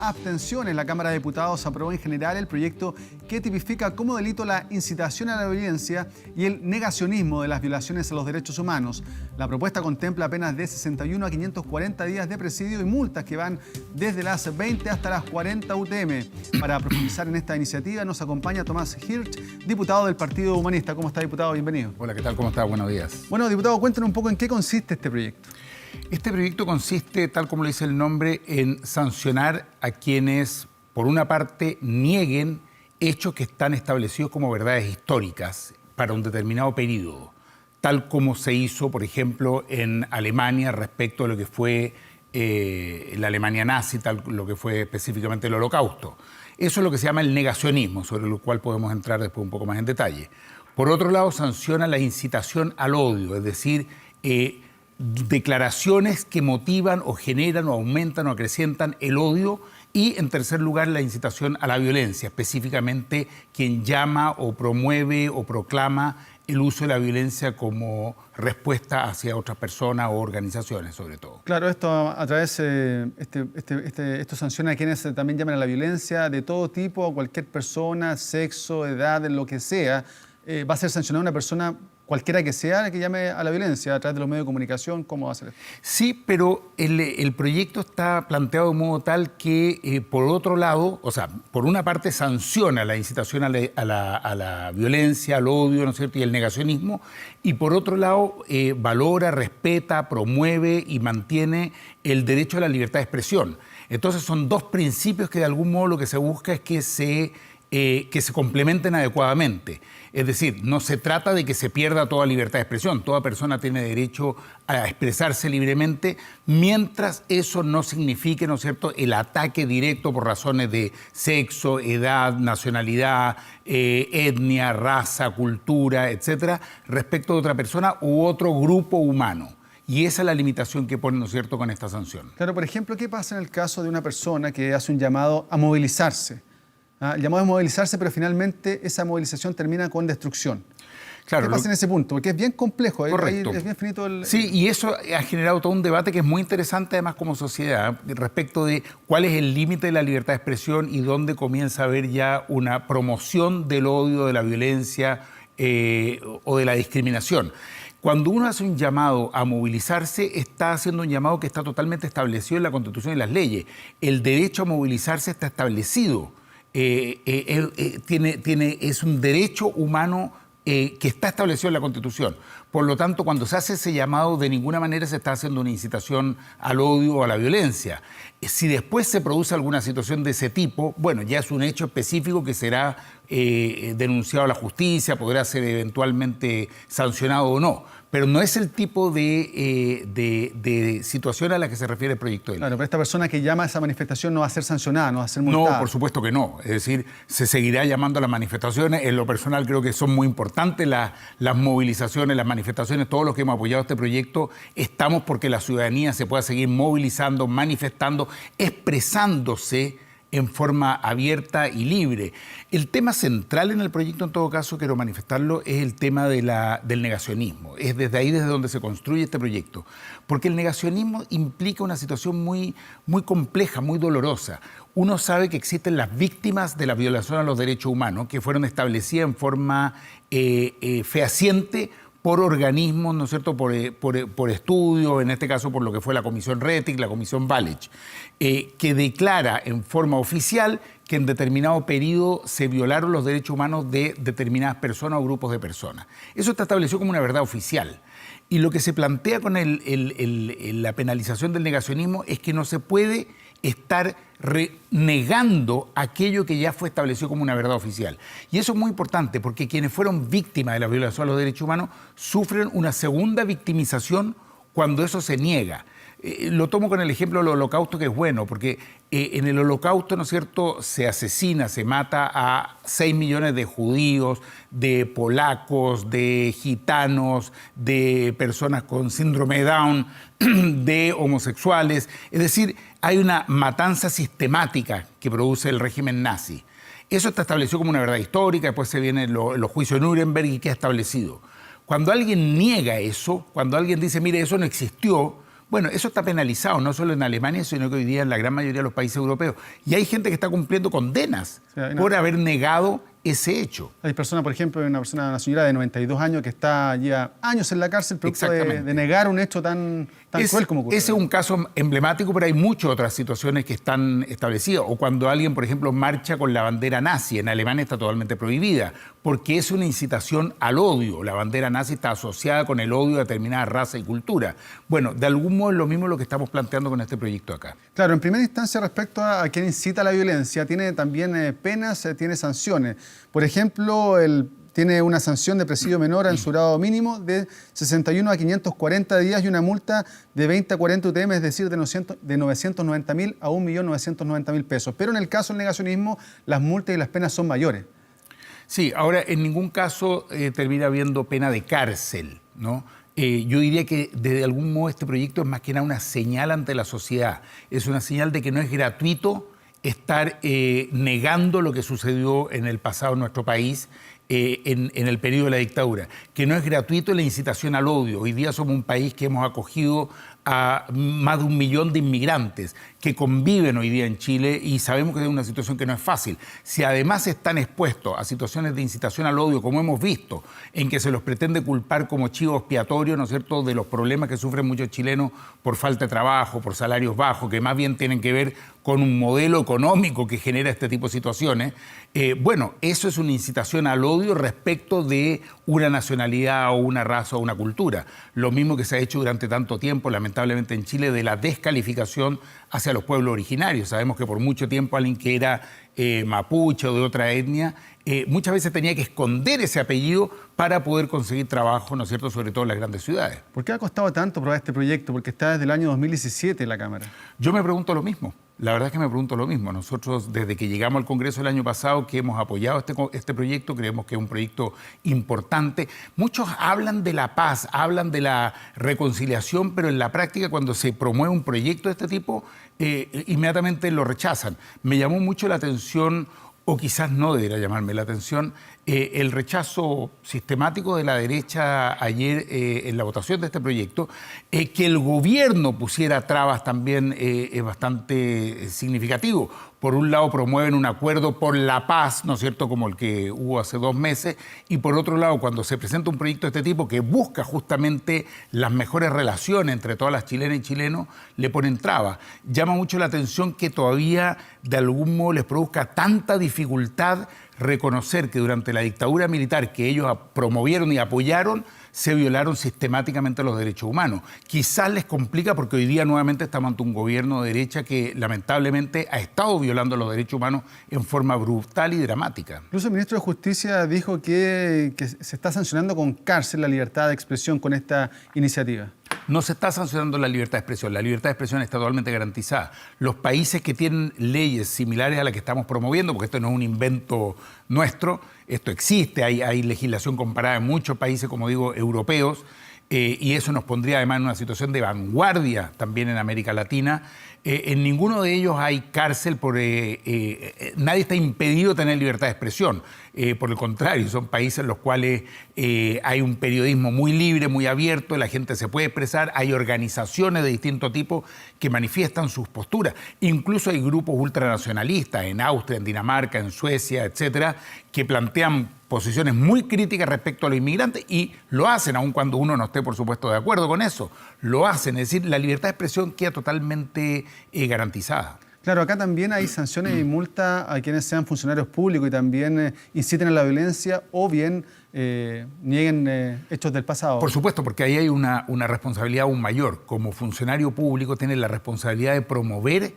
Abstención. En la Cámara de Diputados aprobó en general el proyecto que tipifica como delito la incitación a la violencia y el negacionismo de las violaciones a los derechos humanos. La propuesta contempla penas de 61 a 540 días de presidio y multas que van desde las 20 hasta las 40 UTM. Para profundizar en esta iniciativa nos acompaña Tomás Hirsch, diputado del Partido Humanista. ¿Cómo está, diputado? Bienvenido. Hola, ¿qué tal? ¿Cómo está? Buenos días. Bueno, diputado, cuéntenos un poco en qué consiste este proyecto. Este proyecto consiste, tal como lo dice el nombre, en sancionar a quienes, por una parte, nieguen hechos que están establecidos como verdades históricas para un determinado periodo, tal como se hizo, por ejemplo, en Alemania respecto a lo que fue la Alemania nazi, tal lo que fue específicamente el Holocausto. Eso es lo que se llama el negacionismo, sobre lo cual podemos entrar después un poco más en detalle. Por otro lado, sanciona la incitación al odio, es decir, declaraciones que motivan o generan o aumentan o acrecientan el odio, y en tercer lugar la incitación a la violencia, específicamente quien llama o promueve o proclama el uso de la violencia como respuesta hacia otras personas o organizaciones, sobre todo. Claro, esto a través esto sanciona a quienes también llaman a la violencia de todo tipo, cualquier persona, sexo, edad, lo que sea. Va a ser sancionada una persona cualquiera que sea que llame a la violencia a través de los medios de comunicación. ¿Cómo va a ser esto? Sí, pero el proyecto está planteado de modo tal que, por otro lado, o sea, por una parte sanciona la incitación a la violencia, al odio, ¿no es cierto?, y el negacionismo, y por otro lado valora, respeta, promueve y mantiene el derecho a la libertad de expresión. Entonces son dos principios que de algún modo lo que se busca es que se complementen adecuadamente. Es decir, no se trata de que se pierda toda libertad de expresión. Toda persona tiene derecho a expresarse libremente, mientras eso no signifique, ¿no es cierto?, el ataque directo por razones de sexo, edad, nacionalidad, etnia, raza, cultura, etcétera, respecto de otra persona u otro grupo humano. Y esa es la limitación que pone, ¿no es cierto?, con esta sanción. Claro, por ejemplo, ¿qué pasa en el caso de una persona que hace un llamado a movilizarse? El llamado es movilizarse, pero finalmente esa movilización termina con destrucción. Claro, ¿qué pasa en ese punto? Porque es bien complejo, correcto. Es bien finito el... Sí, y eso ha generado todo un debate que es muy interesante además como sociedad respecto de cuál es el límite de la libertad de expresión y dónde comienza a haber ya una promoción del odio, de la violencia o de la discriminación. Cuando uno hace un llamado a movilizarse, está haciendo un llamado que está totalmente establecido en la Constitución y las leyes. El derecho a movilizarse está establecido. Es un derecho humano que está establecido en la Constitución. Por lo tanto, cuando se hace ese llamado, de ninguna manera se está haciendo una incitación al odio o a la violencia. Si después se produce alguna situación de ese tipo, bueno, ya es un hecho específico que será denunciado a la justicia, podrá ser eventualmente sancionado o no. Pero no es el tipo de situación a la que se refiere el proyecto de ley. Claro, pero esta persona que llama a esa manifestación no va a ser sancionada, no va a ser multada. No, por supuesto que no. Es decir, se seguirá llamando a las manifestaciones. En lo personal creo que son muy importantes las movilizaciones, las manifestaciones. Todos los que hemos apoyado este proyecto estamos porque la ciudadanía se pueda seguir movilizando, manifestando, expresándose en forma abierta y libre. El tema central en el proyecto, en todo caso, quiero manifestarlo, es el tema del negacionismo. Es desde ahí desde donde se construye este proyecto. Porque el negacionismo implica una situación muy, muy compleja, muy dolorosa. Uno sabe que existen las víctimas de la violación a los derechos humanos, que fueron establecidas en forma fehaciente por organismos, ¿no es cierto?, por estudio, en este caso por lo que fue la Comisión Rettig, la Comisión Wallich, que declara en forma oficial que en determinado periodo se violaron los derechos humanos de determinadas personas o grupos de personas. Eso está establecido como una verdad oficial. Y lo que se plantea con la penalización del negacionismo es que no se puede estar negando aquello que ya fue establecido como una verdad oficial. Y eso es muy importante porque quienes fueron víctimas de la violación a los derechos humanos sufren una segunda victimización cuando eso se niega. Lo tomo con el ejemplo del Holocausto, que es bueno, porque en el Holocausto, ¿no es cierto?, se asesina, se mata a 6 millones de judíos, de polacos, de gitanos, de personas con síndrome de Down, de homosexuales. Es decir, hay una matanza sistemática que produce el régimen nazi. Eso está establecido como una verdad histórica, después se vienen los juicios de Nuremberg y queda establecido. Cuando alguien niega eso, cuando alguien dice, mire, eso no existió, Bueno, eso está penalizado, no solo en Alemania, sino que hoy día en la gran mayoría de los países europeos. Y hay gente que está cumpliendo condenas por haber negado ese hecho. Hay personas, por ejemplo, una señora de 92 años que está ya años en la cárcel producto de negar un hecho tan cruel como ocurrió. Ese es un caso emblemático, pero hay muchas otras situaciones que están establecidas. O cuando alguien, por ejemplo, marcha con la bandera nazi. En Alemania está totalmente prohibida, porque es una incitación al odio. La bandera nazi está asociada con el odio de determinada raza y cultura. Bueno, de algún modo es lo mismo lo que estamos planteando con este proyecto acá. Claro, en primera instancia, respecto a quien incita a la violencia, tiene también penas, tiene sanciones. Por ejemplo, tiene una sanción de presidio menor en su grado mínimo de 61 a 540 días y una multa de 20 a 40 UTM, es decir, de 990.000 a 1.990.000 pesos. Pero en el caso del negacionismo, las multas y las penas son mayores. Sí, ahora en ningún caso termina habiendo pena de cárcel, ¿no? Yo diría que de algún modo este proyecto es más que nada una señal ante la sociedad. Es una señal de que no es gratuito estar negando lo que sucedió en el pasado en nuestro país, en el periodo de la dictadura, que no es gratuito la incitación al odio. Hoy día somos un país que hemos acogido a más de 1 millón de inmigrantes que conviven hoy día en Chile y sabemos que es una situación que no es fácil. Si además están expuestos a situaciones de incitación al odio, como hemos visto, en que se los pretende culpar como chivo expiatorio, ¿no es cierto?, de los problemas que sufren muchos chilenos por falta de trabajo, por salarios bajos, que más bien tienen que ver con un modelo económico que genera este tipo de situaciones, bueno, eso es una incitación al odio respecto de una nacionalidad o una raza o una cultura. Lo mismo que se ha hecho durante tanto tiempo, lamentablemente en Chile, de la descalificación hacia los pueblos originarios. Sabemos que por mucho tiempo alguien que era mapuche o de otra etnia, muchas veces tenía que esconder ese apellido para poder conseguir trabajo, ¿no es cierto?, sobre todo en las grandes ciudades. ¿Por qué ha costado tanto aprobar este proyecto? Porque está desde el año 2017 en la Cámara. Yo me pregunto lo mismo. La verdad es que me pregunto lo mismo. Nosotros, desde que llegamos al Congreso el año pasado, que hemos apoyado este proyecto, creemos que es un proyecto importante. Muchos hablan de la paz, hablan de la reconciliación, pero en la práctica, cuando se promueve un proyecto de este tipo, inmediatamente lo rechazan. Me llamó mucho la atención, o quizás no debería llamarme la atención, el rechazo sistemático de la derecha ayer en la votación de este proyecto. Que el gobierno pusiera trabas también es bastante significativo. Por un lado promueven un acuerdo por la paz, ¿no es cierto?, como el que hubo hace 2 meses, y por otro lado, cuando se presenta un proyecto de este tipo que busca justamente las mejores relaciones entre todas las chilenas y chilenos, le ponen trabas. Llama mucho la atención que todavía de algún modo les produzca tanta dificultad reconocer que durante la dictadura militar que ellos promovieron y apoyaron, se violaron sistemáticamente los derechos humanos. Quizás les complica porque hoy día nuevamente estamos ante un gobierno de derecha que lamentablemente ha estado violando los derechos humanos en forma brutal y dramática. Incluso el ministro de Justicia dijo que se está sancionando con cárcel la libertad de expresión con esta iniciativa. No se está sancionando la libertad de expresión. La libertad de expresión está totalmente garantizada. Los países que tienen leyes similares a las que estamos promoviendo, porque esto no es un invento nuestro, esto existe, hay legislación comparada en muchos países, como digo, europeos, y eso nos pondría además en una situación de vanguardia también en América Latina. En ninguno de ellos hay cárcel, nadie está impedido de tener libertad de expresión. Por el contrario, son países en los cuales hay un periodismo muy libre, muy abierto, la gente se puede expresar, hay organizaciones de distinto tipo que manifiestan sus posturas. Incluso hay grupos ultranacionalistas en Austria, en Dinamarca, en Suecia, etcétera, que plantean posiciones muy críticas respecto a los inmigrantes y lo hacen, aun cuando uno no esté, por supuesto, de acuerdo con eso. Lo hacen, es decir, la libertad de expresión queda totalmente garantizada. Claro, acá también hay sanciones y multas a quienes sean funcionarios públicos y también inciten a la violencia o bien nieguen hechos del pasado. Por supuesto, porque ahí hay una responsabilidad aún mayor. Como funcionario público tiene la responsabilidad de promover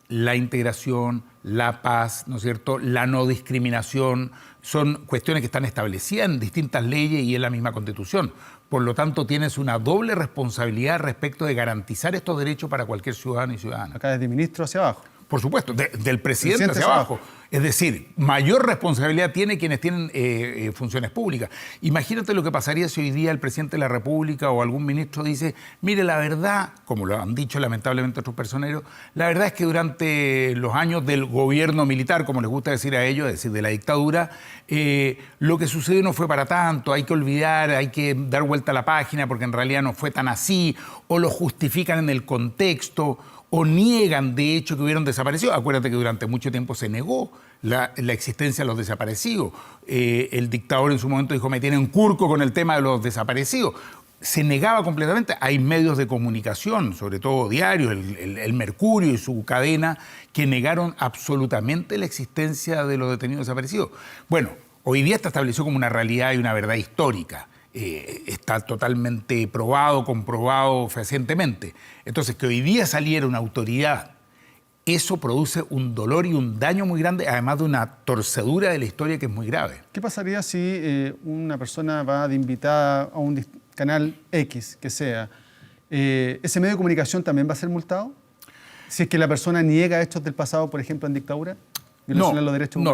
la integración, la paz, ¿no es cierto?, la no discriminación. Son cuestiones que están establecidas en distintas leyes y en la misma Constitución. Por lo tanto, tienes una doble responsabilidad respecto de garantizar estos derechos para cualquier ciudadano y ciudadana. Acá desde ministro hacia abajo. Por supuesto, del presidente hacia abajo. Es decir, mayor responsabilidad tiene quienes tienen funciones públicas. Imagínate lo que pasaría si hoy día el presidente de la República o algún ministro dice, mire, la verdad, como lo han dicho lamentablemente otros personeros, la verdad es que durante los años del gobierno militar, como les gusta decir a ellos, es decir, de la dictadura, lo que sucedió no fue para tanto, hay que olvidar, hay que dar vuelta a la página porque en realidad no fue tan así, o lo justifican en el contexto, o niegan de hecho que hubieron desaparecido. Acuérdate que durante mucho tiempo se negó la existencia de los desaparecidos. El dictador en su momento dijo, me tienen curco con el tema de los desaparecidos. Se negaba completamente. Hay medios de comunicación, sobre todo diarios, el Mercurio y su cadena, que negaron absolutamente la existencia de los detenidos desaparecidos. Bueno, hoy día está establecido como una realidad y una verdad histórica. Está totalmente probado, comprobado fehacientemente. Entonces, que hoy día saliera una autoridad, eso produce un dolor y un daño muy grande, además de una torcedura de la historia que es muy grave. ¿Qué pasaría si una persona va de invitada a un canal X, que sea? ¿Ese medio de comunicación también va a ser multado? Si es que la persona niega hechos del pasado, por ejemplo, en dictadura. No,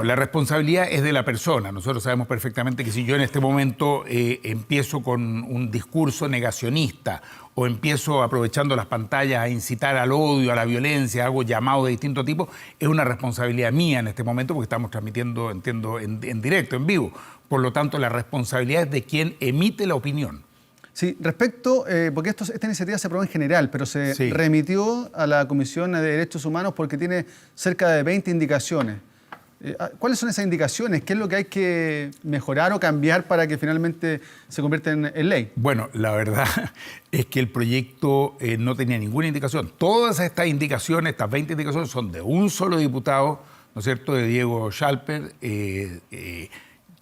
la responsabilidad es de la persona. Nosotros sabemos perfectamente que si yo en este momento empiezo con un discurso negacionista o empiezo aprovechando las pantallas a incitar al odio, a la violencia, hago llamados de distinto tipo, es una responsabilidad mía en este momento porque estamos transmitiendo, entiendo, en directo, en vivo. Por lo tanto, la responsabilidad es de quien emite la opinión. Sí, respecto, porque esta iniciativa se aprobó en general, pero se remitió a la Comisión de Derechos Humanos porque tiene cerca de 20 indicaciones. ¿Cuáles son esas indicaciones? ¿Qué es lo que hay que mejorar o cambiar para que finalmente se convierta en ley? Bueno, la verdad es que el proyecto no tenía ninguna indicación. Todas estas indicaciones, estas 20 indicaciones, son de un solo diputado, ¿no es cierto?, de Diego Schalper,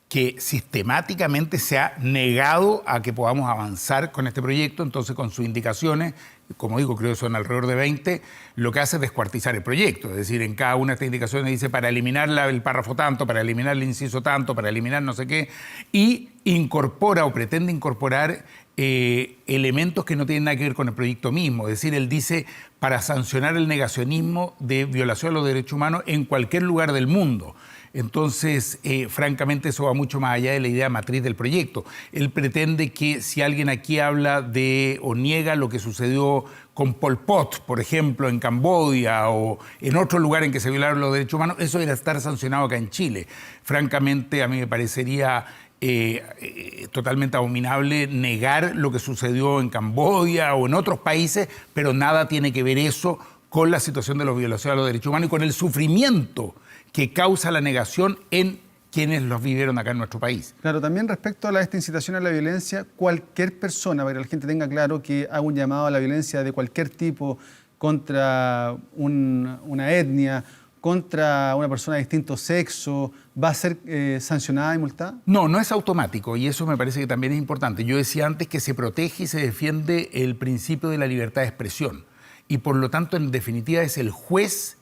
que sistemáticamente se ha negado a que podamos avanzar con este proyecto. Entonces, con sus indicaciones, como digo, creo que son alrededor de 20, lo que hace es descuartizar el proyecto. Es decir, en cada una de estas indicaciones dice para eliminar el párrafo tanto, para eliminar el inciso tanto, para eliminar no sé qué, y incorpora o pretende incorporar elementos que no tienen nada que ver con el proyecto mismo. Es decir, él dice para sancionar el negacionismo de violación de los derechos humanos en cualquier lugar del mundo. Entonces, francamente, eso va mucho más allá de la idea matriz del proyecto. Él pretende que si alguien aquí habla de o niega lo que sucedió con Pol Pot, por ejemplo, en Camboya o en otro lugar en que se violaron los derechos humanos, eso debería estar sancionado acá en Chile. Francamente, a mí me parecería totalmente abominable negar lo que sucedió en Camboya o en otros países, pero nada tiene que ver eso con la situación de la violación de los derechos humanos y con el sufrimiento que causa la negación en quienes los vivieron acá en nuestro país. Claro, también respecto a esta incitación a la violencia, cualquier persona, para que la gente tenga claro que haga un llamado a la violencia de cualquier tipo contra una etnia, contra una persona de distinto sexo, ¿va a ser sancionada y multada? No, no es automático y eso me parece que también es importante. Yo decía antes que se protege y se defiende el principio de la libertad de expresión y por lo tanto, en definitiva, es el juez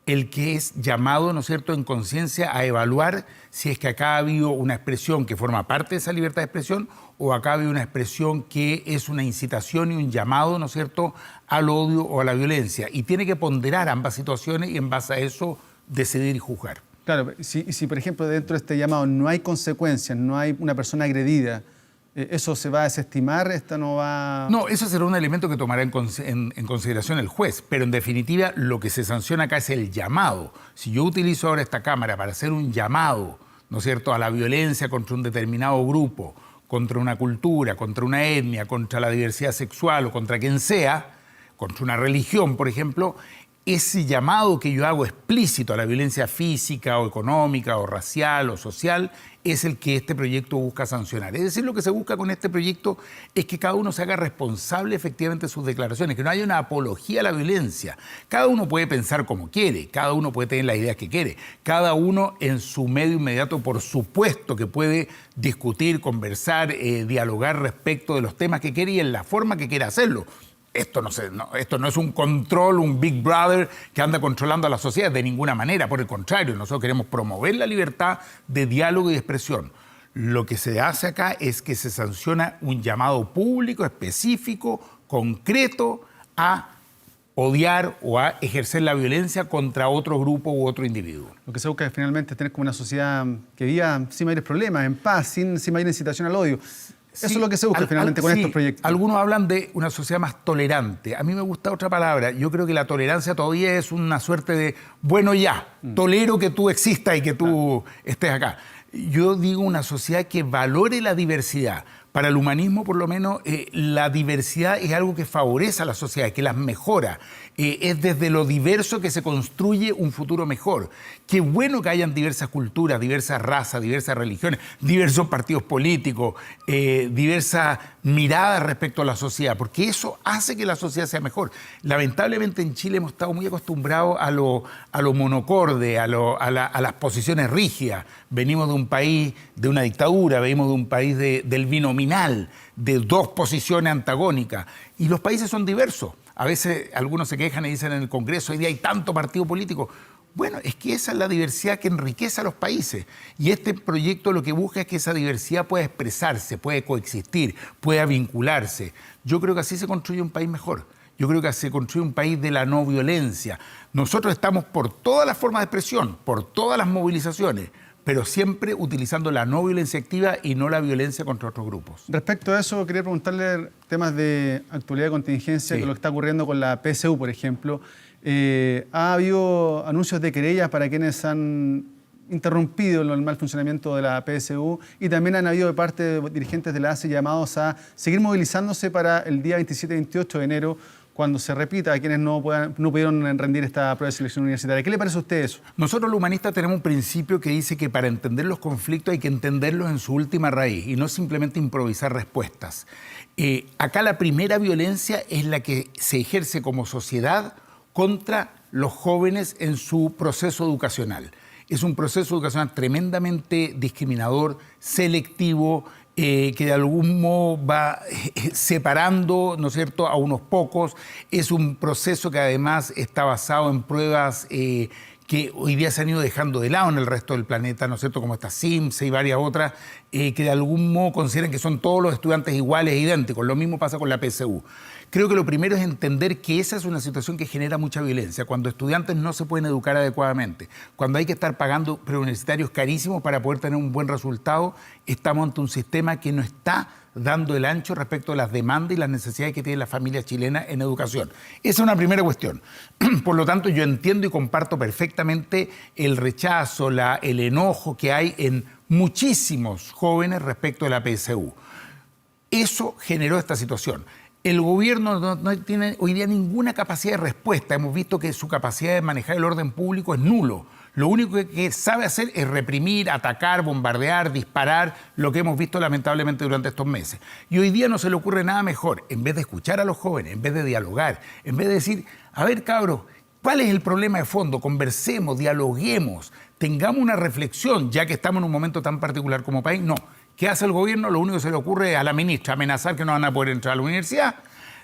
el que es llamado, ¿no es cierto?, en conciencia a evaluar si es que acá ha habido una expresión que forma parte de esa libertad de expresión o acá ha habido una expresión que es una incitación y un llamado, ¿no es cierto?, al odio o a la violencia. Y tiene que ponderar ambas situaciones y en base a eso decidir y juzgar. Claro, si por ejemplo dentro de este llamado no hay consecuencias, no hay una persona agredida, ¿eso se va a desestimar? ¿Esta no va...? No, eso será un elemento que tomará en consideración el juez, pero en definitiva lo que se sanciona acá es el llamado. Si yo utilizo ahora esta cámara para hacer un llamado, ¿no es cierto?, a la violencia contra un determinado grupo, contra una cultura, contra una etnia, contra la diversidad sexual o contra quien sea, contra una religión, por ejemplo, ese llamado que yo hago explícito a la violencia física o económica o racial o social es el que este proyecto busca sancionar. Es decir, lo que se busca con este proyecto es que cada uno se haga responsable efectivamente de sus declaraciones, que no haya una apología a la violencia. Cada uno puede pensar como quiere, cada uno puede tener las ideas que quiere, cada uno en su medio inmediato, por supuesto que puede discutir, conversar, dialogar respecto de los temas que quiere y en la forma que quiera hacerlo. Esto no es un control, un Big Brother que anda controlando a la sociedad de ninguna manera. Por el contrario, nosotros queremos promover la libertad de diálogo y de expresión. Lo que se hace acá es que se sanciona un llamado público, específico, concreto, a odiar o a ejercer la violencia contra otro grupo u otro individuo. Lo que se busca es finalmente tener como una sociedad que viva sin mayores problemas, en paz, sin mayor incitación al odio. Eso es lo que se busca finalmente con estos proyectos. Algunos hablan de una sociedad más tolerante. A mí me gusta otra palabra. Yo creo que la tolerancia todavía es una suerte de, bueno, ya, tolero que tú existas y que tú estés acá. Yo digo una sociedad que valore la diversidad. Para el humanismo, por lo menos, la diversidad es algo que favorece a la sociedad, que las mejora. Es desde lo diverso que se construye un futuro mejor. Qué bueno que hayan diversas culturas, diversas razas, diversas religiones, diversos partidos políticos, diversas miradas respecto a la sociedad, porque eso hace que la sociedad sea mejor. Lamentablemente en Chile hemos estado muy acostumbrados a lo monocorde, a las posiciones rígidas. Venimos de un país, de una dictadura, venimos de un país del binominal, de dos posiciones antagónicas. Y los países son diversos. A veces algunos se quejan y dicen en el Congreso, hoy día hay tanto partido político. Bueno, es que esa es la diversidad que enriquece a los países. Y este proyecto lo que busca es que esa diversidad pueda expresarse, pueda coexistir, pueda vincularse. Yo creo que así se construye un país mejor. Yo creo que así se construye un país de la no violencia. Nosotros estamos por todas las formas de expresión, por todas las movilizaciones, pero siempre utilizando la no violencia activa y no la violencia contra otros grupos. Respecto a eso, quería preguntarle temas de actualidad de contingencia, que lo que está ocurriendo con la PSU, por ejemplo. Ha habido anuncios de querellas para quienes han interrumpido el mal funcionamiento de la PSU y también han habido de parte de dirigentes de la ACE llamados a seguir movilizándose para el día 27 y 28 de enero, cuando se repita a quienes no pudieron rendir esta prueba de selección universitaria. ¿Qué le parece a usted eso? Nosotros los humanistas tenemos un principio que dice que para entender los conflictos hay que entenderlos en su última raíz y no simplemente improvisar respuestas. Acá la primera violencia es la que se ejerce como sociedad contra los jóvenes en su proceso educacional. Es un proceso educacional tremendamente discriminador, selectivo, que de algún modo va separando, ¿no es cierto?, a unos pocos. Es un proceso que además está basado en pruebas que hoy día se han ido dejando de lado en el resto del planeta, ¿no es cierto?, como esta SIMS y varias otras, que de algún modo consideran que son todos los estudiantes iguales e idénticos. Lo mismo pasa con la PSU. Creo que lo primero es entender que esa es una situación que genera mucha violencia, cuando estudiantes no se pueden educar adecuadamente, cuando hay que estar pagando preuniversitarios carísimos para poder tener un buen resultado. Estamos ante un sistema que no está dando el ancho respecto a las demandas y las necesidades que tiene la familia chilena en educación. Esa es una primera cuestión. Por lo tanto, yo entiendo y comparto perfectamente el rechazo, el enojo que hay en muchísimos jóvenes respecto a la PSU. Eso generó esta situación. El gobierno no tiene hoy día ninguna capacidad de respuesta. Hemos visto que su capacidad de manejar el orden público es nulo. Lo único que sabe hacer es reprimir, atacar, bombardear, disparar, lo que hemos visto lamentablemente durante estos meses. Y hoy día no se le ocurre nada mejor, en vez de escuchar a los jóvenes, en vez de dialogar, en vez de decir, a ver, cabros, ¿cuál es el problema de fondo? Conversemos, dialoguemos, tengamos una reflexión, ya que estamos en un momento tan particular como país. No. ¿Qué hace el gobierno? Lo único que se le ocurre a la ministra, amenazar que no van a poder entrar a la universidad,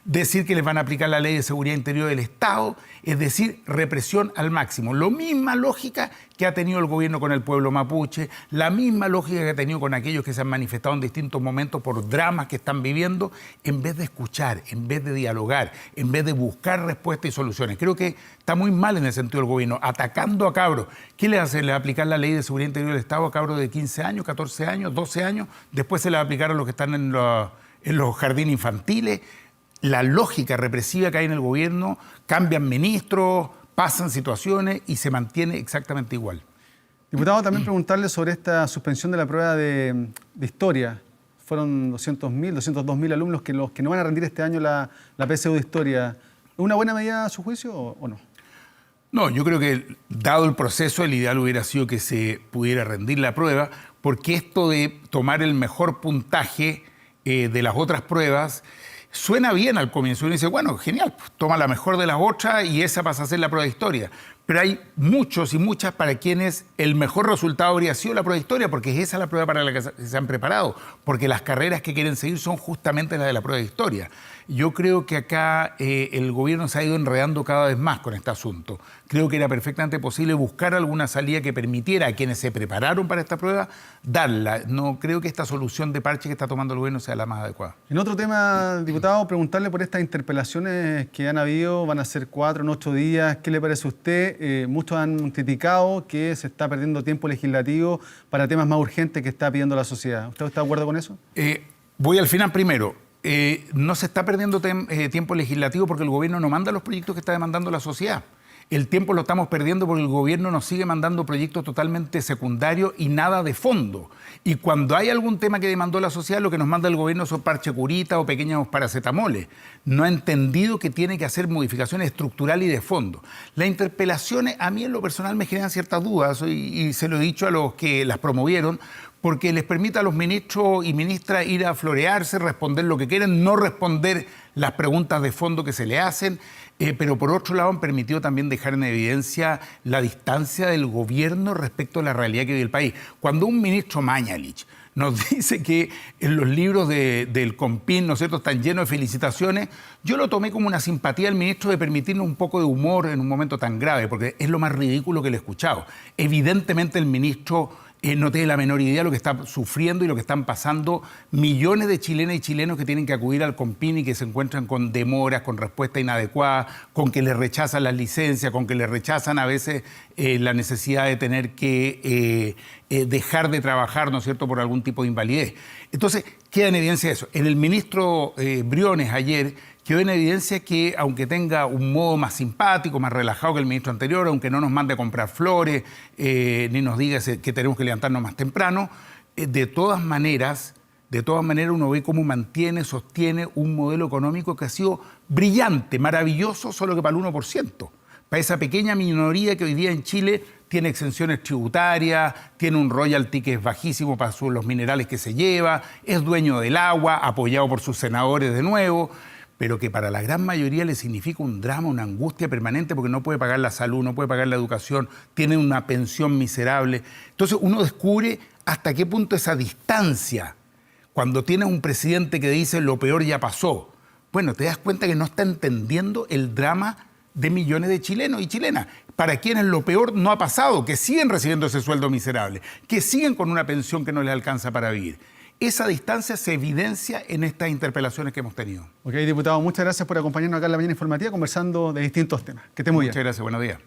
decir que les van a aplicar la Ley de Seguridad Interior del Estado, es decir, represión al máximo. La misma lógica que ha tenido el gobierno con el pueblo mapuche, la misma lógica que ha tenido con aquellos que se han manifestado en distintos momentos por dramas que están viviendo, en vez de escuchar, en vez de dialogar, en vez de buscar respuestas y soluciones. Creo que está muy mal en el sentido del gobierno, atacando a cabros. ¿Qué le hace? ¿Le va a aplicar la Ley de Seguridad Interior del Estado a cabros de 15 años, 14 años, 12 años? Después se le va a aplicar a los que están en los jardines infantiles. La lógica represiva que hay en el gobierno, cambian ministros, pasan situaciones y se mantiene exactamente igual. Diputado, también preguntarle sobre esta suspensión de la prueba de historia. Fueron 200.000, 202.000 alumnos los que no van a rendir este año la PSU de historia. ¿Es una buena medida a su juicio o no? No, yo creo que dado el proceso, el ideal hubiera sido que se pudiera rendir la prueba, porque esto de tomar el mejor puntaje de las otras pruebas suena bien al comienzo. Uno dice, bueno, genial, pues, toma la mejor de las otras y esa pasa a ser la prueba de historia. Pero hay muchos y muchas para quienes el mejor resultado habría sido la prueba de historia, porque es esa la prueba para la que se han preparado, porque las carreras que quieren seguir son justamente las de la prueba de historia. Yo creo que acá el gobierno se ha ido enredando cada vez más con este asunto. creo que era perfectamente posible buscar alguna salida que permitiera a quienes se prepararon para esta prueba darla. No creo que esta solución de parche que está tomando el gobierno sea la más adecuada. En otro tema, diputado, preguntarle por estas interpelaciones que han habido, van a ser 4 en 8 días. ¿Qué le parece a usted? Muchos han criticado que se está perdiendo tiempo legislativo para temas más urgentes que está pidiendo la sociedad. ¿Usted está de acuerdo con eso? Voy al final primero. No se está perdiendo tiempo legislativo porque el gobierno no manda los proyectos que está demandando la sociedad. El tiempo lo estamos perdiendo porque el gobierno nos sigue mandando proyectos totalmente secundarios y nada de fondo. Y cuando hay algún tema que demandó la sociedad, lo que nos manda el gobierno son parche curita o pequeños paracetamoles. No ha entendido que tiene que hacer modificaciones estructurales y de fondo. Las interpelaciones a mí en lo personal me generan ciertas dudas y se lo he dicho a los que las promovieron, porque les permite a los ministros y ministras ir a florearse, responder lo que quieren, no responder las preguntas de fondo que se le hacen, pero por otro lado han permitido también dejar en evidencia la distancia del gobierno respecto a la realidad que vive el país. Cuando un ministro Mañalich nos dice que en los libros del COMPIN, ¿no es cierto?, están llenos de felicitaciones, yo lo tomé como una simpatía del ministro de permitirnos un poco de humor en un momento tan grave, porque es lo más ridículo que le he escuchado. Evidentemente el ministro no tiene la menor idea de lo que está sufriendo y lo que están pasando millones de chilenas y chilenos que tienen que acudir al COMPIN y que se encuentran con demoras, con respuestas inadecuadas, con que les rechazan las licencias, con que les rechazan a veces la necesidad de tener que dejar de trabajar, ¿no es cierto?, por algún tipo de invalidez. Entonces, queda en evidencia eso. En el ministro Briones ayer quedó en evidencia que, aunque tenga un modo más simpático, más relajado que el ministro anterior, aunque no nos mande a comprar flores, ni nos diga que tenemos que levantarnos más temprano, de todas maneras uno ve cómo sostiene un modelo económico que ha sido brillante, maravilloso, solo que para el 1%. Para esa pequeña minoría que hoy día en Chile tiene exenciones tributarias, tiene un royalty que es bajísimo para los minerales que se lleva, es dueño del agua, apoyado por sus senadores de nuevo, pero que para la gran mayoría le significa un drama, una angustia permanente porque no puede pagar la salud, no puede pagar la educación, tiene una pensión miserable. Entonces uno descubre hasta qué punto esa distancia, cuando tienes un presidente que dice lo peor ya pasó, bueno, te das cuenta que no está entendiendo el drama de millones de chilenos y chilenas, para quienes lo peor no ha pasado, que siguen recibiendo ese sueldo miserable, que siguen con una pensión que no les alcanza para vivir. Esa distancia se evidencia en estas interpelaciones que hemos tenido. Ok, diputado, muchas gracias por acompañarnos acá en la mañana informativa conversando de distintos temas. Que esté muy bien. Muchas gracias, buenos días.